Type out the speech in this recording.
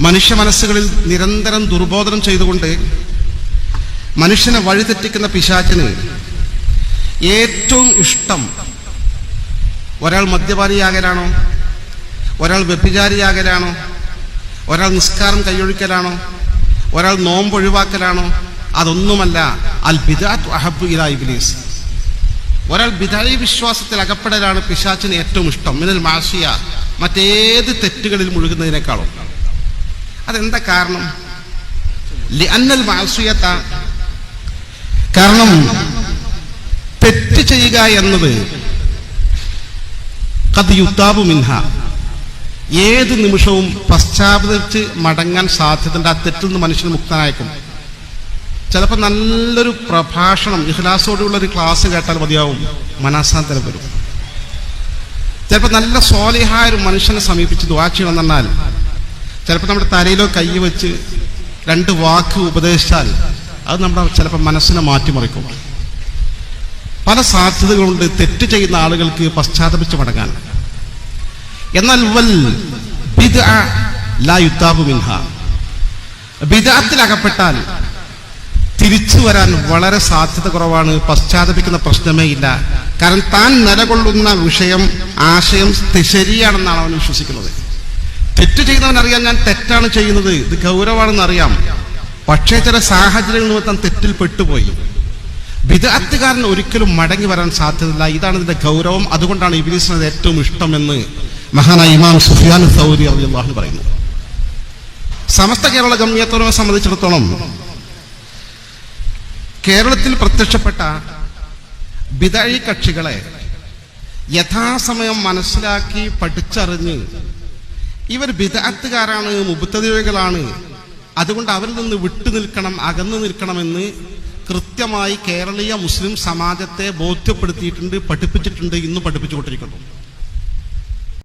മനുഷ്യ മനസ്സുകളിൽ നിരന്തരം ദുർബോധനം ചെയ്തുകൊണ്ട് മനുഷ്യനെ വഴിതെറ്റിക്കുന്ന പിശാചിന് ഏറ്റവും ഇഷ്ടം ഒരാൾ മദ്യപാനിയാകലാണോ, ഒരാൾ വ്യഭിചാരിയാകലാണോ, ഒരാൾ നിസ്കാരം കൈയൊഴിക്കലാണോ, ഒരാൾ നോമ്പ് ഒഴിവാക്കലാണോ? അതൊന്നുമല്ല. അൽ ബിദ്അത്തു അഹബ്ബു ഇലാ ഇബ്ലീസ്. ഒരാൾ ബിദ്അഈ വിശ്വാസത്തിൽ അകപ്പെടലാണ് പിശാചിന് ഏറ്റവും ഇഷ്ടം. മിനൽ മാസിയ, മറ്റേത് തെറ്റുകളിൽ മുഴുകുന്നതിനേക്കാളും. അതെന്താ കാരണം? ലിഅന്നൽ മാസിയത, കാരണം തെറ്റ് ചെയ്യുക എന്നത് ഖദ് യുതാബു മിൻഹ, ഏത് നിമിഷവും പശ്ചാത്തപിച്ച് മടങ്ങാൻ സാധ്യതയുണ്ട്. ആ തെറ്റിൽ നിന്ന് മനുഷ്യന് മുക്തനായേക്കും. ചിലപ്പോൾ നല്ലൊരു പ്രഭാഷണം, ഇഖ്ലാസോടുള്ളൊരു ക്ലാസ് കേട്ടാൽ മതിയാവും, മനഃശാന്തം വരും. ചിലപ്പോൾ നല്ല സ്വാലിഹായ ഒരു മനുഷ്യനെ സമീപിച്ച് ദുആ ചെയ്യണം എന്നാൽ ചിലപ്പോൾ നമ്മുടെ തലയിലോ കൈ വെച്ച് 2 വാക്ക് ഉപദേശിച്ചാൽ അത് നമ്മുടെ ചിലപ്പോൾ മനസ്സിനെ മാറ്റിമറിക്കും. പല സാധ്യതകളുണ്ട് തെറ്റ് ചെയ്യുന്ന ആളുകൾക്ക് പശ്ചാത്തപിച്ച് മടങ്ങാൻ. എന്നാൽ വൽ ബിദ്അ ലാ യുതാബു മിൻഹ, ബിദ്അത്തിലകപ്പെട്ടാൽ തിരിച്ചു വരാൻ വളരെ സാധ്യത കുറവാണ്. പശ്ചാത്തപിക്കുന്ന പ്രശ്നമേ ഇല്ല. കാരണം താൻ നിലകൊള്ളുന്ന വിഷയം, ആശയം ശരിയാണെന്നാണ് അവൻ വിശ്വസിക്കുന്നത്. തെറ്റ് ചെയ്യുന്നവനറിയാം ഞാൻ തെറ്റാണ് ചെയ്യുന്നത്, ഇത് ഗൗരവമാണെന്ന് അറിയാം. പക്ഷേ ചില സാഹചര്യങ്ങൾ നിമിത്തം തെറ്റിൽ പെട്ടുപോയി. ബിദ്അത്തുകാരൻ ഒരിക്കലും മടങ്ങി വരാൻ സാധ്യതയില്ല. ഇതാണ് ഇതിന്റെ ഗൗരവം. അതുകൊണ്ടാണ് ഇബ്ലീസിന് ഏറ്റവും ഇഷ്ടമെന്ന് മഹാനായ ഇമാം സുഫിയാൻ സൗരി റളിയല്ലാഹു അൻഹു പറയുന്നു. സമസ്ത കേരള ജംഇയ്യത്തുലമയെ സംബന്ധിച്ചിടത്തോളം കേരളത്തിൽ പ്രത്യക്ഷപ്പെട്ട ബിദ്അഈ കക്ഷികളെ യഥാസമയം മനസ്സിലാക്കി പഠിച്ചറിഞ്ഞ് ഇവർ ബിദ്അത്തുകാരാണ്, മുബ്തദിഈകളാണ്, അതുകൊണ്ട് അവരിൽ നിന്ന് വിട്ടുനിൽക്കണം, അകന്നു നിൽക്കണമെന്ന് കൃത്യമായി കേരളീയ മുസ്ലിം സമാജത്തെ ബോധ്യപ്പെടുത്തിയിട്ടുണ്ട്, പഠിപ്പിച്ചിട്ടുണ്ട്, ഇന്നും പഠിപ്പിച്ചുകൊണ്ടിരിക്കുന്നു.